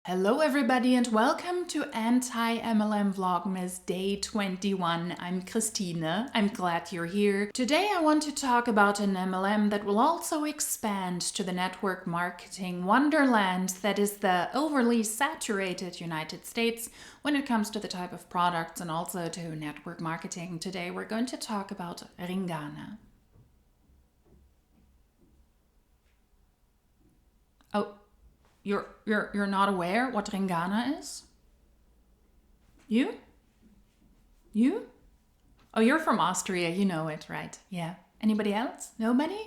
Hello everybody and welcome to Anti-MLM Vlogmas Day 21. I'm Christine. I'm glad you're here. Today I want to talk about an MLM that will also expand to the network marketing wonderland that is the overly saturated United States when it comes to the type of products and also to network marketing. Today we're going to talk about Ringana. Oh. You're not aware what Ringana is? You? Oh, you're from Austria, you know it, right? Yeah. Anybody else? Nobody?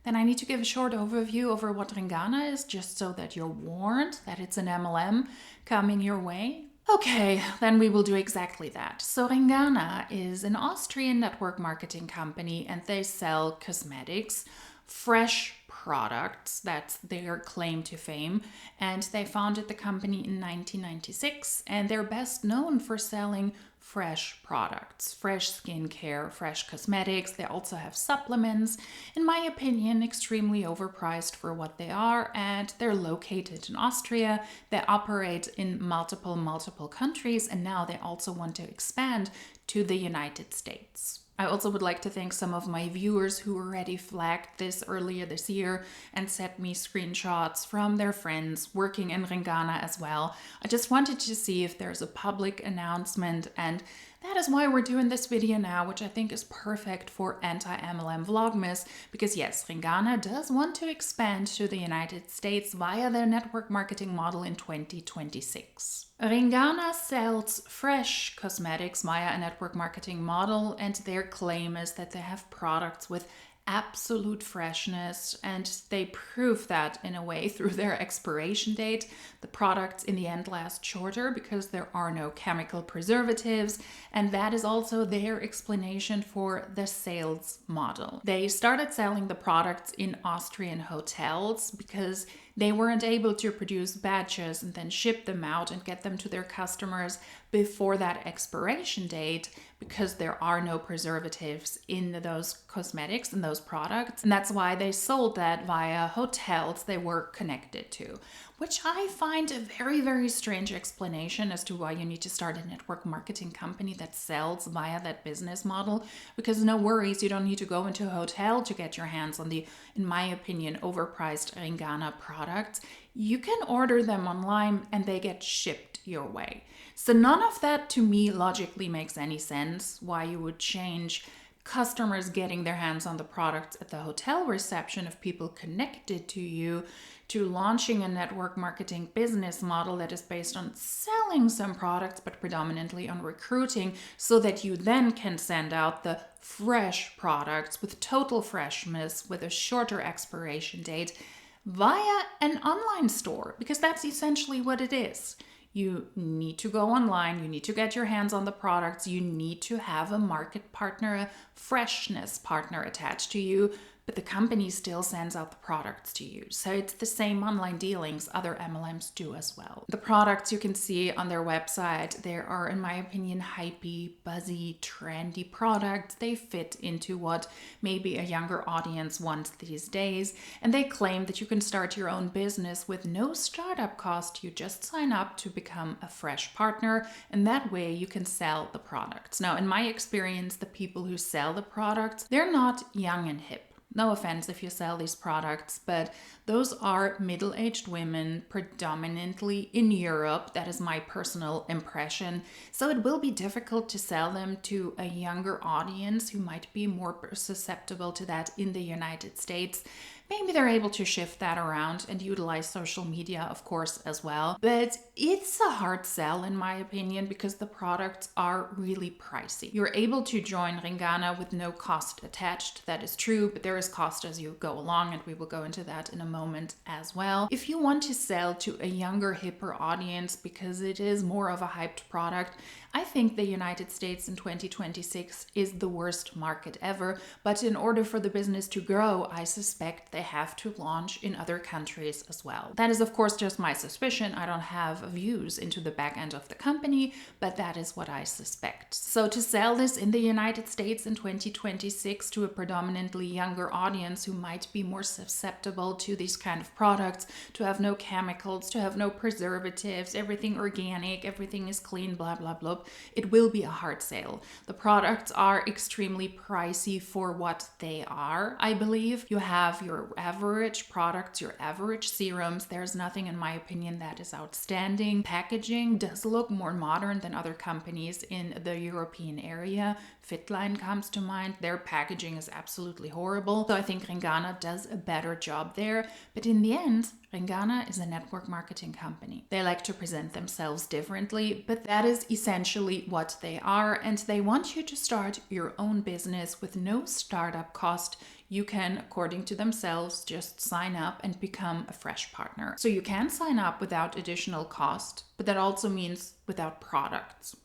Then I need to give a short overview over what Ringana is, just so that you're warned that it's an MLM coming your way. Okay, then we will do exactly that. So Ringana is an Austrian network marketing company and they sell cosmetics, fresh products. That's their claim to fame. And they founded the company in 1996 and they're best known for selling fresh products, fresh skincare, fresh cosmetics. They also have supplements, in my opinion, extremely overpriced for what they are, and they're located in Austria. They operate in multiple countries, and now they also want to expand to the United States. I also would like to thank some of my viewers who already flagged this earlier this year and sent me screenshots from their friends working in Ringana as well. I just wanted to see if there's a public announcement, and that is why we're doing this video now, which I think is perfect for Anti-MLM Vlogmas, because yes, Ringana does want to expand to the United States via their network marketing model in 2026. Ringana sells fresh cosmetics via a network marketing model, and their claim is that they have products with absolute freshness, and they prove that in a way through their expiration date. The products in the end last shorter because there are no chemical preservatives, and that is also their explanation for the sales model. They started selling the products in Austrian hotels because they weren't able to produce batches and then ship them out and get them to their customers before that expiration date, because there are no preservatives in those cosmetics and those products. And that's why they sold that via hotels they were connected to, which I find a very strange explanation as to why you need to start a network marketing company that sells via that business model. Because no worries, you don't need to go into a hotel to get your hands on the, in my opinion, overpriced Ringana products. You can order them online and they get shipped your way. So none of that to me logically makes any sense, why you would change customers getting their hands on the products at the hotel reception of people connected to you to launching a network marketing business model that is based on selling some products but predominantly on recruiting, so that you then can send out the fresh products with total freshness with a shorter expiration date via an online store, because that's essentially what it is. You need to go online, you need to get your hands on the products, you need to have a market partner, a freshness partner attached to you, but the company still sends out the products to you. So it's the same online dealings other MLMs do as well. The products you can see on their website, there are, in my opinion, hypey, buzzy, trendy products. They fit into what maybe a younger audience wants these days. And they claim that you can start your own business with no startup cost. You just sign up to become a fresh partner, and that way you can sell the products. Now, in my experience, the people who sell the products, they're not young and hip. No offense if you sell these products, but those are middle-aged women, predominantly in Europe. That is my personal impression. So it will be difficult to sell them to a younger audience who might be more susceptible to that in the United States. Maybe they're able to shift that around and utilize social media, of course, as well. But it's a hard sell, in my opinion, because the products are really pricey. You're able to join Ringana with no cost attached. That is true, but there is cost as you go along, and we will go into that in a moment as well. If you want to sell to a younger, hipper audience because it is more of a hyped product, I think the United States in 2026 is the worst market ever. But in order for the business to grow, I suspect they have to launch in other countries as well. That is, of course, just my suspicion. I don't have views into the back end of the company, but that is what I suspect. So to sell this in the United States in 2026 to a predominantly younger audience who might be more susceptible to these kind of products, to have no chemicals, to have no preservatives, everything organic, everything is clean, blah, blah, blah, it will be a hard sale. The products are extremely pricey for what they are, I believe. You have your average products, your average serums. There's nothing, in my opinion, that is outstanding. Packaging does look more modern than other companies in the European area. Fitline comes to mind. Their packaging is absolutely horrible. So I think Ringana does a better job there. But in the end, Ringana is a network marketing company. They like to present themselves differently, but that is essentially what they are. And they want you to start your own business with no startup cost. You can, according to themselves, just sign up and become a fresh partner. So you can sign up without additional cost, but that also means without products.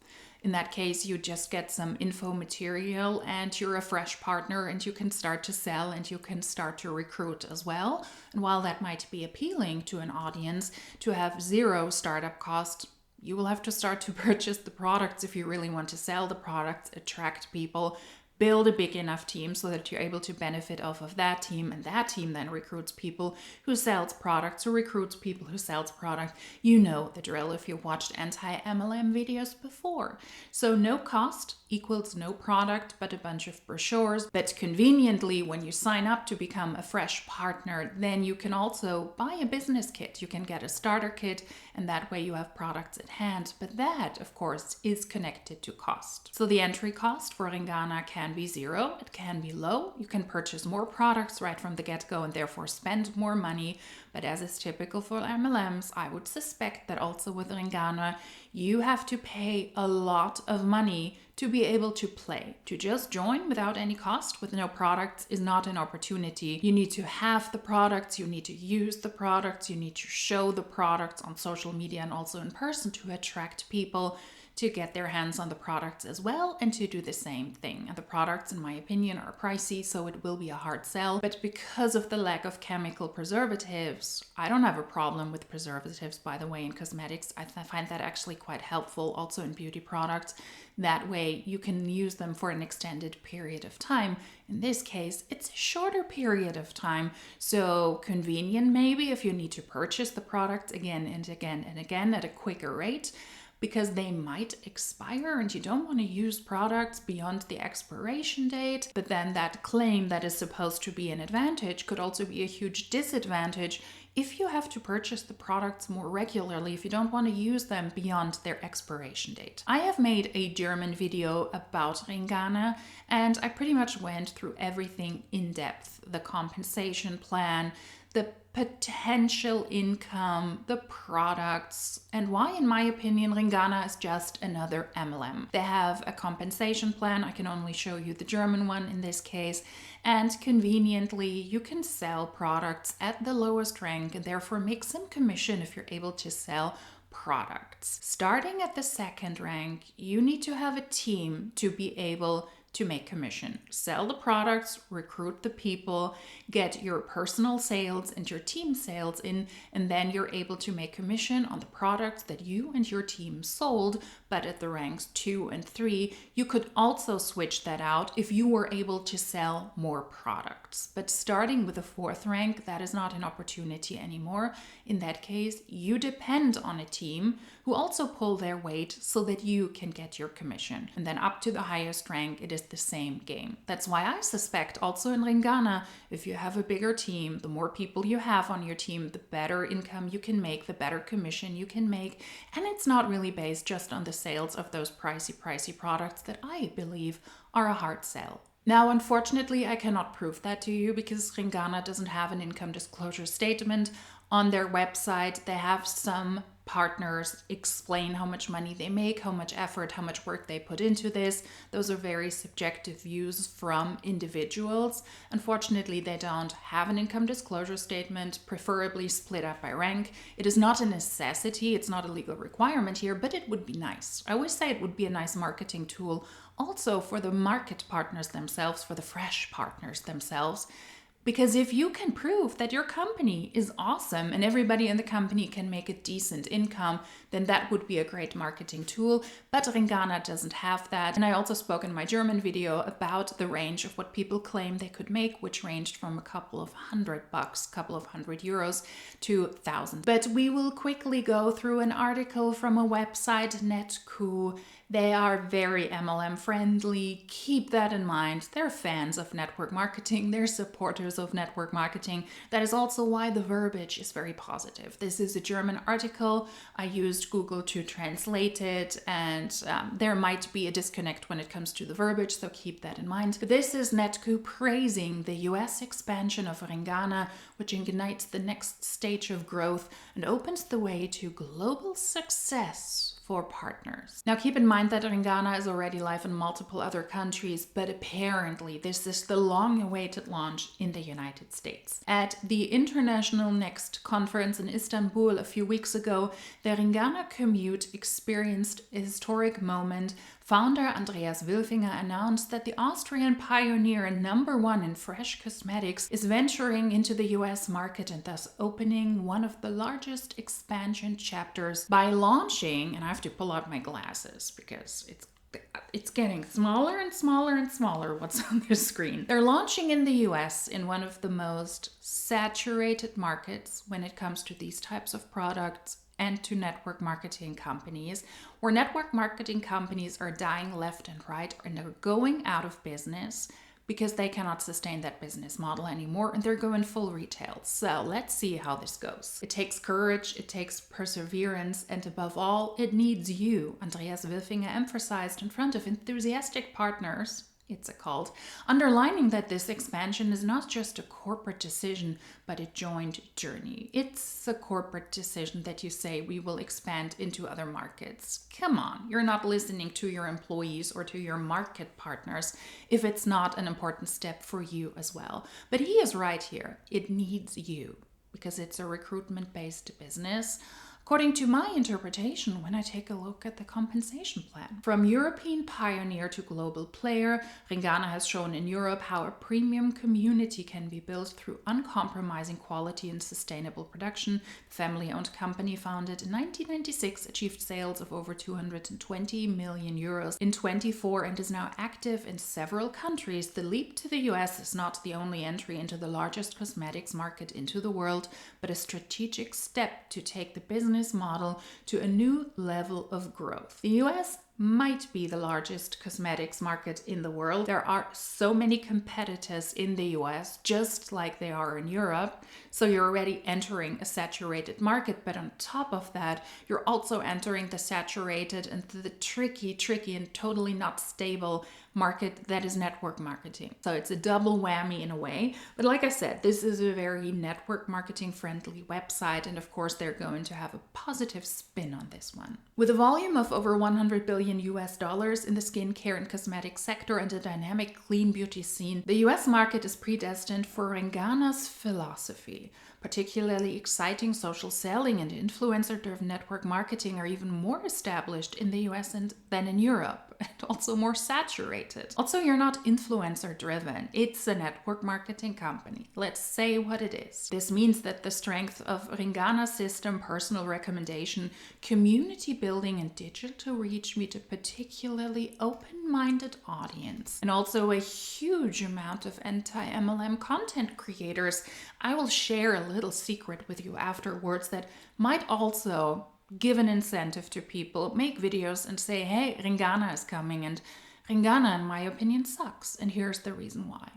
In that case, you just get some info material and you're a fresh partner and you can start to sell and you can start to recruit as well. And while that might be appealing to an audience to have zero startup cost, you will have to start to purchase the products if you really want to sell the products, attract people, build a big enough team so that you're able to benefit off of that team, and that team then recruits people who sells products or recruits people who sells product. You know the drill if you watched anti-MLM videos before. So no cost equals no product, but a bunch of brochures. But conveniently, when you sign up to become a fresh partner, then you can also buy a business kit. You can get a starter kit, and that way you have products at hand. But that, of course, is connected to cost. So the entry cost for Ringana can be zero, it can be low. You can purchase more products right from the get-go and therefore spend more money. But as is typical for MLMs, I would suspect that also with Ringana, you have to pay a lot of money to be able to play. To just join without any cost with no products is not an opportunity. You need to have the products, you need to use the products, you need to show the products on social media and also in person to attract people to get their hands on the products as well and to do the same thing. And the products, in my opinion, are pricey, so it will be a hard sell. But because of the lack of chemical preservatives, I don't have a problem with preservatives, by the way, in cosmetics. I find that actually quite helpful, also in beauty products. That way you can use them for an extended period of time. In this case, it's a shorter period of time. So convenient maybe if you need to purchase the products again and again and again at a quicker rate, because they might expire and you don't want to use products beyond the expiration date. But then that claim that is supposed to be an advantage could also be a huge disadvantage if you have to purchase the products more regularly, if you don't want to use them beyond their expiration date. I have made a German video about Ringana and I pretty much went through everything in depth. The compensation plan, the potential income, the products, and why, in my opinion, Ringana is just another MLM. They have a compensation plan. I can only show you the German one in this case. And conveniently, you can sell products at the lowest rank and therefore make some commission if you're able to sell products. Starting at the second rank, you need to have a team to be able to make commission. Sell the products, recruit the people, get your personal sales and your team sales in, and then you're able to make commission on the products that you and your team sold. But at the ranks 2 and 3, you could also switch that out if you were able to sell more products. But starting with the 4th rank, that is not an opportunity anymore. In that case, you depend on a team who also pull their weight so that you can get your commission. And then up to the highest rank, it is the same game. That's why I suspect also in Ringana, if you have a bigger team, the more people you have on your team, the better income you can make, the better commission you can make. And it's not really based just on the sales of those pricey products that I believe are a hard sell. Now, unfortunately, I cannot prove that to you because Ringana doesn't have an income disclosure statement on their website. They have some partners explain how much money they make, how much effort, how much work they put into this. Those are very subjective views from individuals. Unfortunately, they don't have an income disclosure statement, preferably split up by rank. It is not a necessity, it's not a legal requirement here, but it would be nice. I always say it would be a nice marketing tool also for the market partners themselves, for the fresh partners themselves, Because if you can prove that your company is awesome and everybody in the company can make a decent income, then that would be a great marketing tool. But Ringana doesn't have that. And I also spoke in my German video about the range of what people claim they could make, which ranged from a couple of $100, couple of €100 to thousands. But we will quickly go through an article from a website, Netku. They are very MLM friendly. Keep that in mind. They're fans of network marketing. They're supporters of network marketing. That is also why the verbiage is very positive. This is a German article. I used Google to translate it, and there might be a disconnect when it comes to the verbiage, so keep that in mind. This is Netku praising the US expansion of Ringana, which ignites the next stage of growth and opens the way to global success for partners. Now keep in mind that Ringana is already live in multiple other countries, but apparently this is the long-awaited launch in the United States. At the International Next conference in Istanbul a few weeks ago, the Ringana commute experienced a historic moment. Founder Andreas Wilfinger announced that the Austrian pioneer and #1 in fresh cosmetics is venturing into the US market and thus opening one of the largest expansion chapters by launching, and I have to pull out my glasses because it's getting smaller and smaller and smaller what's on the screen. They're launching in the US in one of the most saturated markets when it comes to these types of products and to network marketing companies, where network marketing companies are dying left and right and they're going out of business because they cannot sustain that business model anymore and they're going full retail. So let's see how this goes. It takes courage, it takes perseverance, and above all, it needs you, Andreas Wilfinger emphasized in front of enthusiastic partners. It's a cult, underlining that this expansion is not just a corporate decision, but a joint journey. It's a corporate decision that you say we will expand into other markets. Come on, you're not listening to your employees or to your market partners if it's not an important step for you as well. But he is right here. It needs you because it's a recruitment-based business. According to my interpretation, when I take a look at the compensation plan. From European pioneer to global player, Ringana has shown in Europe how a premium community can be built through uncompromising quality and sustainable production. The family-owned company, founded in 1996, achieved sales of over 220 million euros in 2024 and is now active in several countries. The leap to the US is not the only entry into the largest cosmetics market into the world, but a strategic step to take the business model to a new level of growth. The US might be the largest cosmetics market in the world. There are so many competitors in the US, just like they are in Europe. So you're already entering a saturated market, but on top of that, you're also entering the saturated and the tricky and totally not stable market that is network marketing. So it's a double whammy in a way. But like I said, this is a very network marketing friendly website. And of course, they're going to have a positive spin on this one. With a volume of over $100 billion in the skincare and cosmetics sector and a dynamic clean beauty scene, the US market is predestined for Ringana's philosophy. Particularly exciting social selling and influencer-driven network marketing are even more established in the US than in Europe, and also more saturated. Also, you're not influencer-driven. It's a network marketing company. Let's say what it is. This means that the strength of Ringana's system, personal recommendation, community building, and digital reach meet a particularly open-minded audience. And also a huge amount of anti-MLM content creators. I will share a little secret with you afterwards that might also give an incentive to people, make videos and say, hey, Ringana is coming, and Ringana, in my opinion, sucks, and here's the reason why.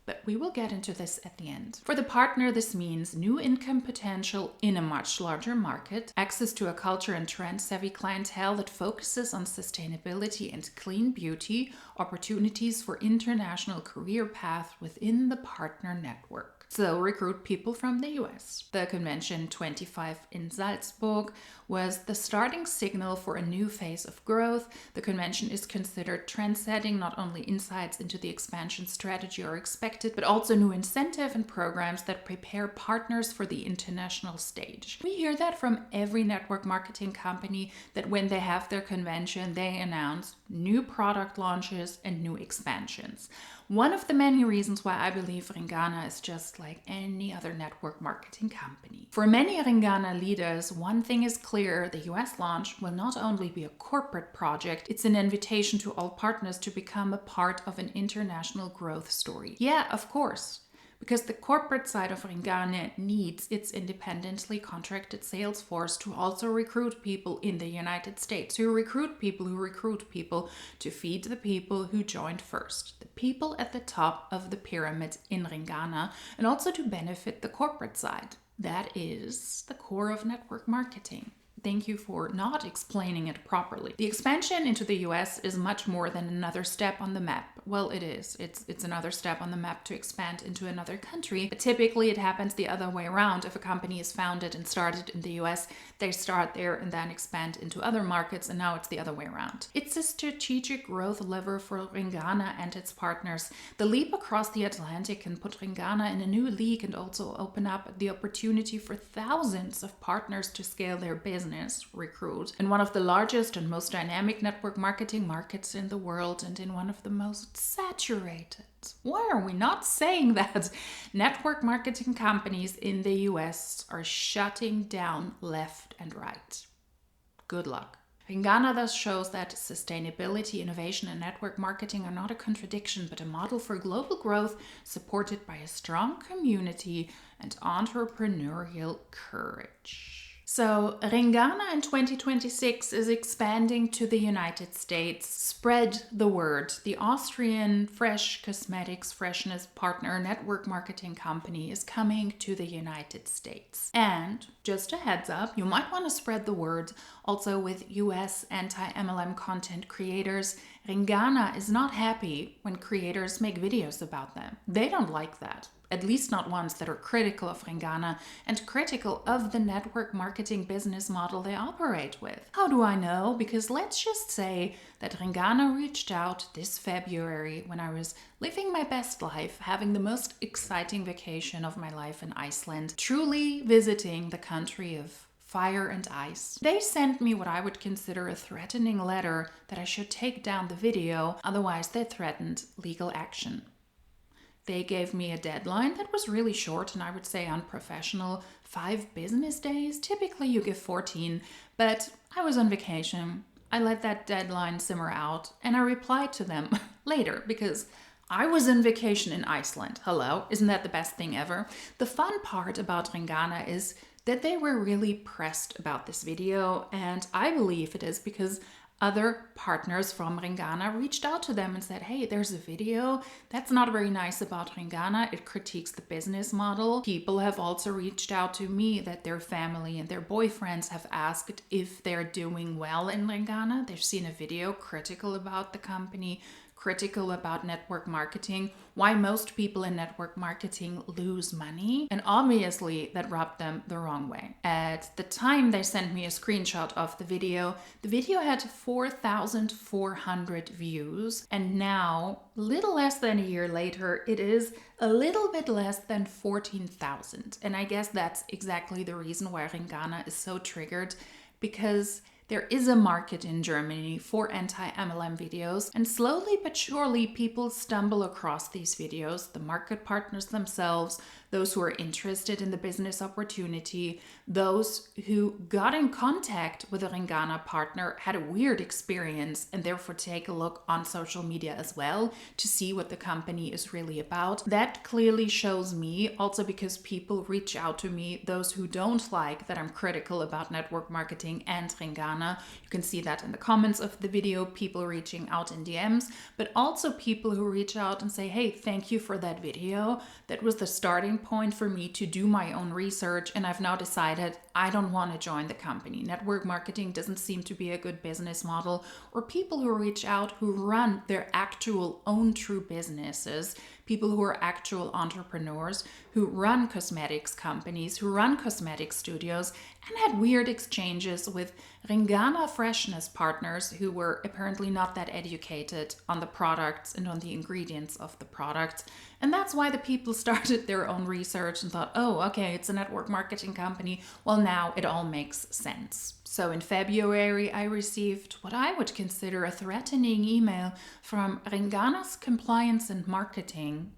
But we will get into this at the end. For the partner, this means new income potential in a much larger market, access to a culture and trend-savvy clientele that focuses on sustainability and clean beauty, opportunities for international career path within the partner network. So recruit people from the US. The convention 25 in Salzburg was the starting signal for a new phase of growth. The convention is considered trend-setting. Not only insights into the expansion strategy are expected, but also new incentive and programs that prepare partners for the international stage. We hear that from every network marketing company, that when they have their convention, they announce new product launches and new expansions. One of the many reasons why I believe Ringana is just like any other network marketing company. For many Ringana leaders, one thing is clear: the US launch will not only be a corporate project, it's an invitation to all partners to become a part of an international growth story. Yeah, of course. Because the corporate side of Ringana needs its independently contracted sales force to also recruit people in the United States, who recruit people to feed the people who joined first, the people at the top of the pyramid in Ringana, and also to benefit the corporate side. That is the core of network marketing. Thank you for not explaining it properly. The expansion into the US is much more than another step on the map. Well, it is. It's another step on the map to expand into another country, but typically it happens the other way around. If a company is founded and started in the US, they start there and then expand into other markets, and now it's the other way around. It's a strategic growth lever for Ringana and its partners. The leap across the Atlantic can put Ringana in a new league and also open up the opportunity for thousands of partners to scale their business, recruit, in one of the largest and most dynamic network marketing markets in the world, and in one of the most saturated. Why are we not saying that? Network marketing companies in the US are shutting down left and right. Good luck. Ringana thus shows that sustainability, innovation, and network marketing are not a contradiction, but a model for global growth supported by a strong community and entrepreneurial courage. So Ringana in 2026 is expanding to the United States. Spread the word. The Austrian fresh cosmetics freshness partner network marketing company is coming to the United States. And just a heads up, you might want to spread the word also with US anti-MLM content creators. Ringana is not happy when creators make videos about them. They don't like that. At least not ones that are critical of Ringana and critical of the network marketing business model they operate with. How do I know? Because let's just say that Ringana reached out this February when I was living my best life, having the most exciting vacation of my life in Iceland, truly visiting the country of fire and ice. They sent me what I would consider a threatening letter that I should take down the video, otherwise they threatened legal action. They gave me a deadline that was really short and I would say unprofessional, 5 business days. Typically you give 14, but I was on vacation. I let that deadline simmer out and I replied to them later because I was on vacation in Iceland. Hello, isn't that the best thing ever? The fun part about Ringana is that they were really pressed about this video, and I believe it is because other partners from Ringana reached out to them and said, hey, there's a video that's not very nice about Ringana. It critiques the business model. People have also reached out to me that their family and their boyfriends have asked if they're doing well in Ringana. They've seen a video critical about the company, critical about network marketing, why most people in network marketing lose money, and obviously that rubbed them the wrong way. At the time they sent me a screenshot of the video had 4,400 views, and now, little less than a year later, it is a little bit less than 14,000. And I guess that's exactly the reason why Ringana is so triggered, because there is a market in Germany for anti-MLM videos, and slowly but surely people stumble across these videos, the market partners themselves, those who are interested in the business opportunity, those who got in contact with a Ringana partner, had a weird experience, and therefore take a look on social media as well to see what the company is really about. That clearly shows me, also because people reach out to me, those who don't like that I'm critical about network marketing and Ringana. You can see that in the comments of the video, people reaching out in DMs, but also people who reach out and say, hey, thank you for that video. That was the starting point for me to do my own research, and I've now decided I don't want to join the company. Network marketing doesn't seem to be a good business model. Or people who reach out who run their actual own true businesses, people who are actual entrepreneurs, who run cosmetics companies, who run cosmetic studios, and had weird exchanges with Ringana freshness partners who were apparently not that educated on the products and on the ingredients of the products. And that's why the people started their own research and thought, oh, okay, it's a network marketing company. Well, now it all makes sense. So in February, I received what I would consider a threatening email from Ringana's compliance and marketing.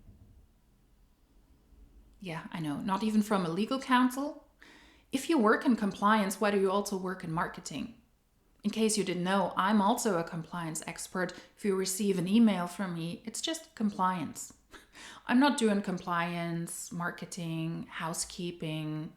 Yeah, I know, not even from a legal counsel. If you work in compliance, why do you also work in marketing? In case you didn't know, I'm also a compliance expert. If you receive an email from me, it's just compliance. I'm not doing compliance, marketing, housekeeping.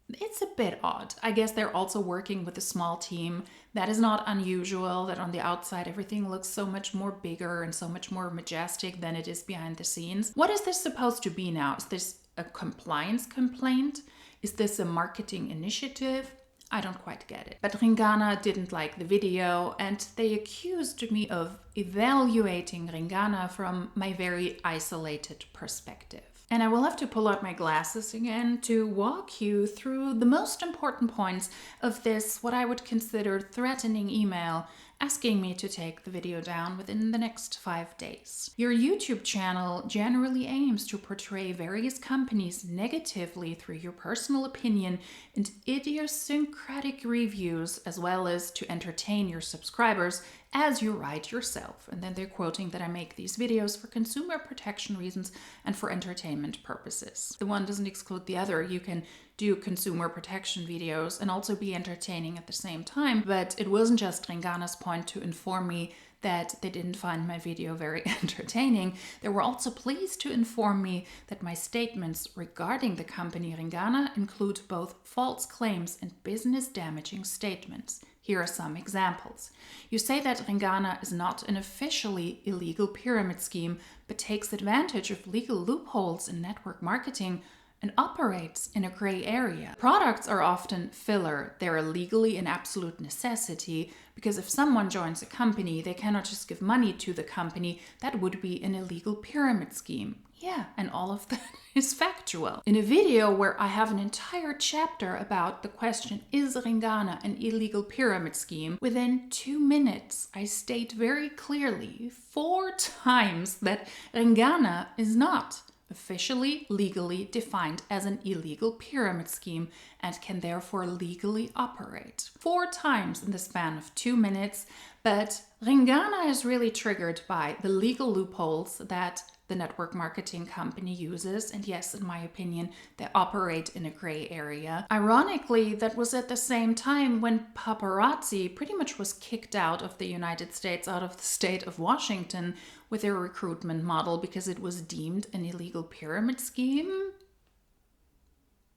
It's a bit odd. I guess they're also working with a small team. That is not unusual, that on the outside everything looks so much more bigger and so much more majestic than it is behind the scenes. What is this supposed to be now? Is this a compliance complaint? Is this a marketing initiative? I don't quite get it. But Ringana didn't like the video and they accused me of evaluating Ringana from my very isolated perspective. And I will have to pull out my glasses again to walk you through the most important points of this, what I would consider threatening email, asking me to take the video down within the next 5 days. Your YouTube channel generally aims to portray various companies negatively through your personal opinion and idiosyncratic reviews, as well as to entertain your subscribers as you write yourself. And then they're quoting that I make these videos for consumer protection reasons and for entertainment purposes. The one doesn't exclude the other. You can do consumer protection videos and also be entertaining at the same time. But it wasn't just Ringana's point to inform me that they didn't find my video very entertaining. They were also pleased to inform me that my statements regarding the company Ringana include both false claims and business damaging statements. Here are some examples. You say that Ringana is not an officially illegal pyramid scheme, but takes advantage of legal loopholes in network marketing and operates in a gray area. Products are often filler. They're legally an absolute necessity because if someone joins a company, they cannot just give money to the company. That would be an illegal pyramid scheme. Yeah, and all of that is factual. In a video where I have an entire chapter about the question, is Ringana an illegal pyramid scheme? Within 2 minutes, I state very clearly 4 times that Ringana is not officially legally defined as an illegal pyramid scheme and can therefore legally operate. 4 times in the span of 2 minutes, but Ringana is really triggered by the legal loopholes that the network marketing company uses, and yes, in my opinion, they operate in a gray area. Ironically, that was at the same time when paparazzi pretty much was kicked out of the United States, out of the state of Washington, with their recruitment model because it was deemed an illegal pyramid scheme.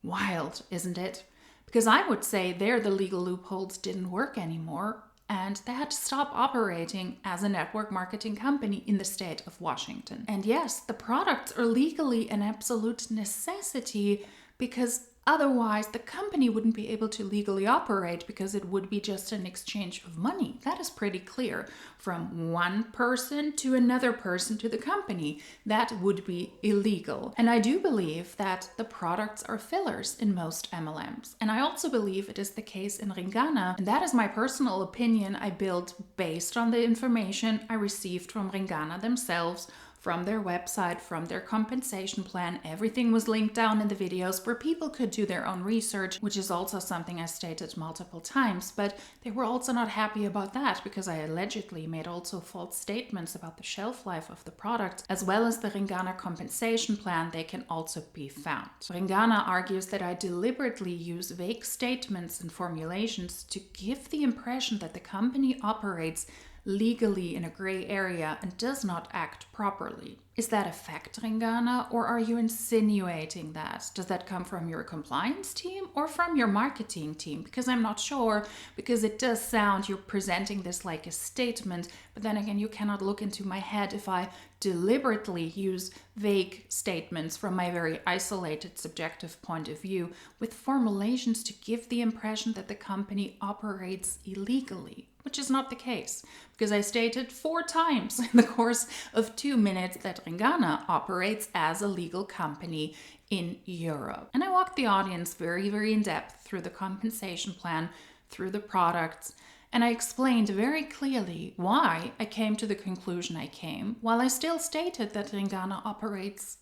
Wild, isn't it? Because I would say there the legal loopholes didn't work anymore, and they had to stop operating as a network marketing company in the state of Washington. And yes, the products are legally an absolute necessity because otherwise the company wouldn't be able to legally operate because it would be just an exchange of money. That is pretty clear. From one person to another person to the company, that would be illegal. And I do believe that the products are fillers in most MLMs. And I also believe it is the case in Ringana. And that is my personal opinion I built based on the information I received from Ringana themselves, from their website, from their compensation plan. Everything was linked down in the videos where people could do their own research, which is also something I stated multiple times. But they were also not happy about that because I allegedly made also false statements about the shelf life of the product, as well as the Ringana compensation plan. They can also be found. Ringana argues that I deliberately use vague statements and formulations to give the impression that the company operates legally in a gray area and does not act properly. Is that a fact, Ringana, or are you insinuating that? Does that come from your compliance team or from your marketing team? Because I'm not sure, because it does sound you're presenting this like a statement, but then again, you cannot look into my head if I deliberately use vague statements from my very isolated subjective point of view with formulations to give the impression that the company operates illegally. which is not the case, because I stated 4 times in the course of 2 minutes that Ringana operates as a legal company in Europe. And I walked the audience very, very in depth through the compensation plan, through the products, and I explained very clearly why I came to the conclusion I came, while I still stated that Ringana operates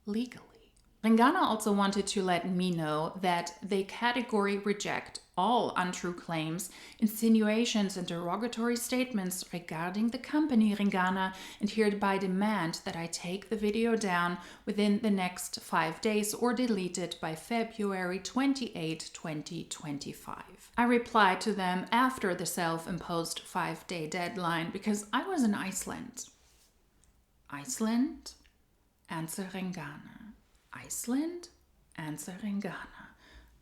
legally. Ringana also wanted to let me know that they categorically reject all untrue claims, insinuations, and derogatory statements regarding the company Ringana, and hereby demand that I take the video down within the next 5 days or delete it by February 28, 2025. I replied to them after the self-imposed 5-day deadline because I was in Iceland. Iceland? Answer Ringana. Iceland? Answer Ringana.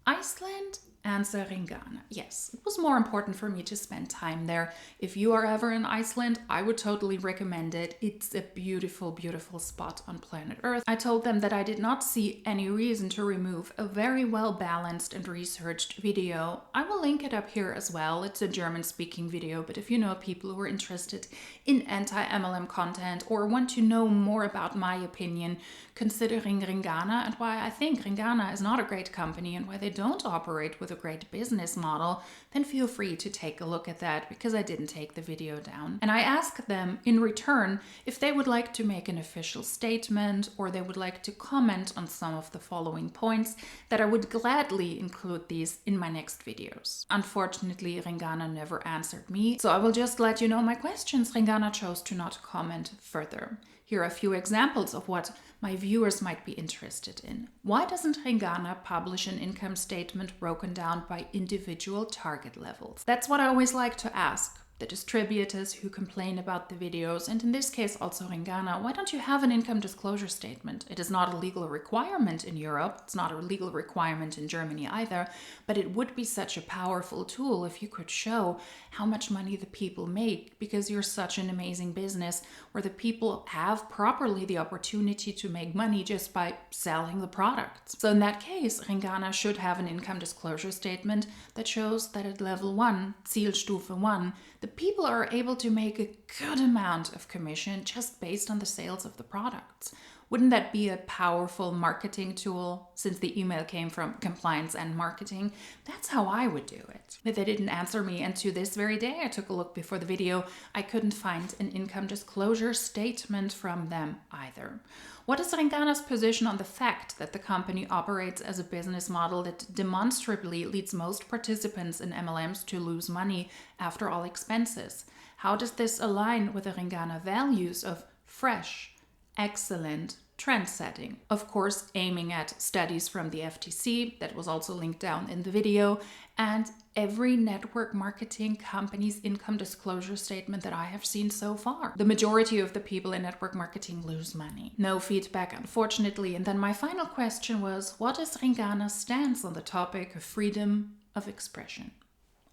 Iceland? Answer Ringana. Yes, it was more important for me to spend time there. If you are ever in Iceland, I would totally recommend it. It's a beautiful, beautiful spot on planet Earth. I told them that I did not see any reason to remove a very well balanced and researched video. I will link it up here as well. It's a German-speaking video, but if you know people who are interested in anti-MLM content or want to know more about my opinion, considering Ringana and why I think Ringana is not a great company and why they don't operate with a great business model, then feel free to take a look at that because I didn't take the video down. And I asked them in return if they would like to make an official statement or they would like to comment on some of the following points, that I would gladly include these in my next videos. Unfortunately, Ringana never answered me, so I will just let you know my questions. Ringana chose to not comment further. Here are a few examples of what my viewers might be interested in. Why doesn't Ringana publish an income statement broken down by individual target levels? That's what I always like to ask the distributors who complain about the videos, and in this case also Ringana. Why don't you have an income disclosure statement? It is not a legal requirement in Europe. It's not a legal requirement in Germany either, but it would be such a powerful tool if you could show how much money the people make, because you're such an amazing business where the people have properly the opportunity to make money just by selling the products. So in that case, Ringana should have an income disclosure statement that shows that at level 1, Zielstufe 1, the people are able to make a good amount of commission just based on the sales of the products. Wouldn't that be a powerful marketing tool? Since the email came from compliance and marketing, that's how I would do it. But they didn't answer me, and to this very day, I took a look before the video, I couldn't find an income disclosure statement from them either. What is Ringana's position on the fact that the company operates as a business model that demonstrably leads most participants in MLMs to lose money after all expenses? How does this align with the Ringana values of fresh, excellent, trend-setting? Of course, aiming at studies from the FTC, that was also linked down in the video, and every network marketing company's income disclosure statement that I have seen so far. The majority of the people in network marketing lose money. No feedback, unfortunately. And then my final question was, what is Ringana's stance on the topic of freedom of expression?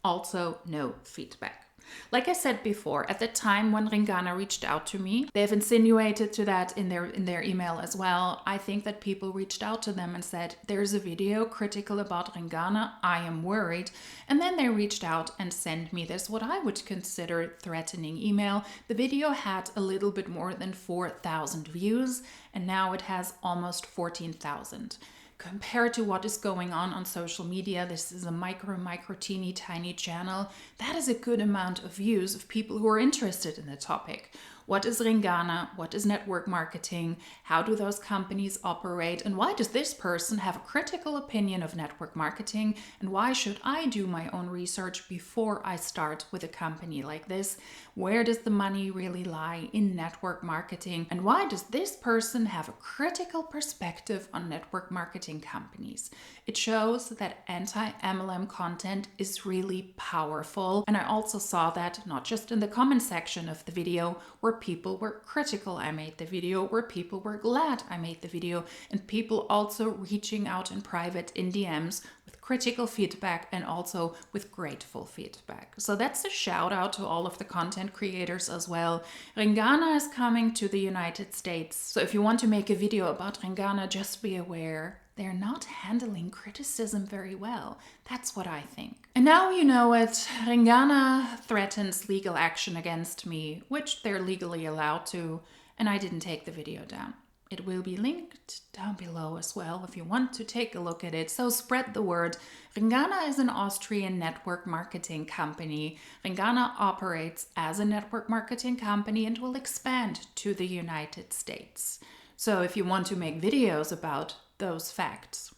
Also, no feedback. Like I said before, at the time when Ringana reached out to me, they have insinuated to that in their email as well. I think that people reached out to them and said, there's a video critical about Ringana, I am worried. And then they reached out and sent me this, what I would consider threatening email. The video had a little bit more than 4,000 views, and now it has almost 14,000. Compared to what is going on social media, this is a micro teeny tiny channel. That is a good amount of views of people who are interested in the topic. What is Ringana? What is network marketing? How do those companies operate? And why does this person have a critical opinion of network marketing? And why should I do my own research before I start with a company like this? Where does the money really lie in network marketing? And why does this person have a critical perspective on network marketing companies? It shows that anti-MLM content is really powerful. And I also saw that not just in the comment section of the video, where people were critical I made the video, where people were glad I made the video, and people also reaching out in private in DMs with critical feedback and also with grateful feedback. So that's a shout out to all of the content creators as well. Ringana is coming to the United States. So if you want to make a video about Ringana, just be aware They're not handling criticism very well. That's what I think. And now you know it. Ringana threatens legal action against me, which they're legally allowed to, and I didn't take the video down. It will be linked down below as well if you want to take a look at it. So spread the word. Ringana is an Austrian network marketing company. Ringana operates as a network marketing company and will expand to the United States. So if you want to make videos about those facts,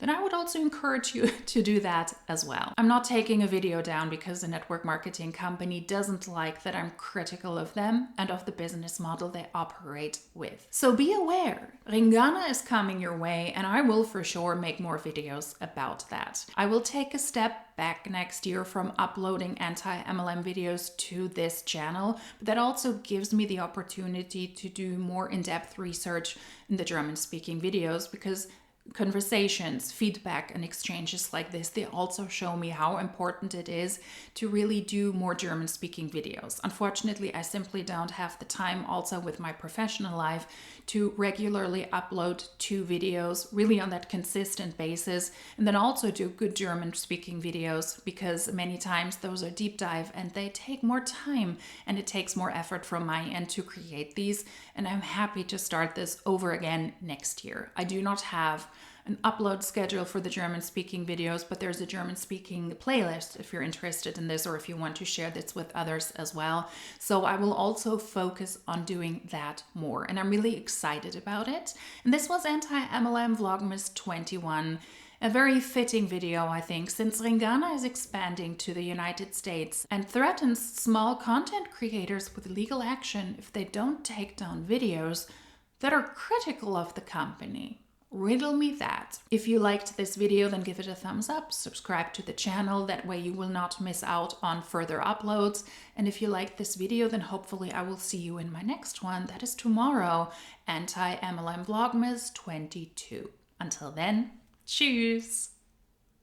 then I would also encourage you to do that as well. I'm not taking a video down because the network marketing company doesn't like that I'm critical of them and of the business model they operate with. So be aware, Ringana is coming your way, and I will for sure make more videos about that. I will take a step back next year from uploading anti-MLM videos to this channel, but that also gives me the opportunity to do more in-depth research in the German-speaking videos, because conversations, feedback, and exchanges like this, they also show me how important it is to really do more German-speaking videos. Unfortunately, I simply don't have the time, also with my professional life, to regularly upload 2 videos really on that consistent basis, and then also do good German-speaking videos, because many times those are deep dive and they take more time and it takes more effort from my end to create these, and I'm happy to start this over again next year. I do not have an upload schedule for the German-speaking videos, but there's a German-speaking playlist if you're interested in this or if you want to share this with others as well. So I will also focus on doing that more, and I'm really excited about it. And this was Anti-MLM Vlogmas 21. A very fitting video, I think, since Ringana is expanding to the United States and threatens small content creators with legal action if they don't take down videos that are critical of the company. Riddle me that. If you liked this video, then give it a thumbs up, subscribe to the channel, that way you will not miss out on further uploads. And if you liked this video, then hopefully I will see you in my next one. That is tomorrow, Anti-MLM Vlogmas 22. Until then, tschüss!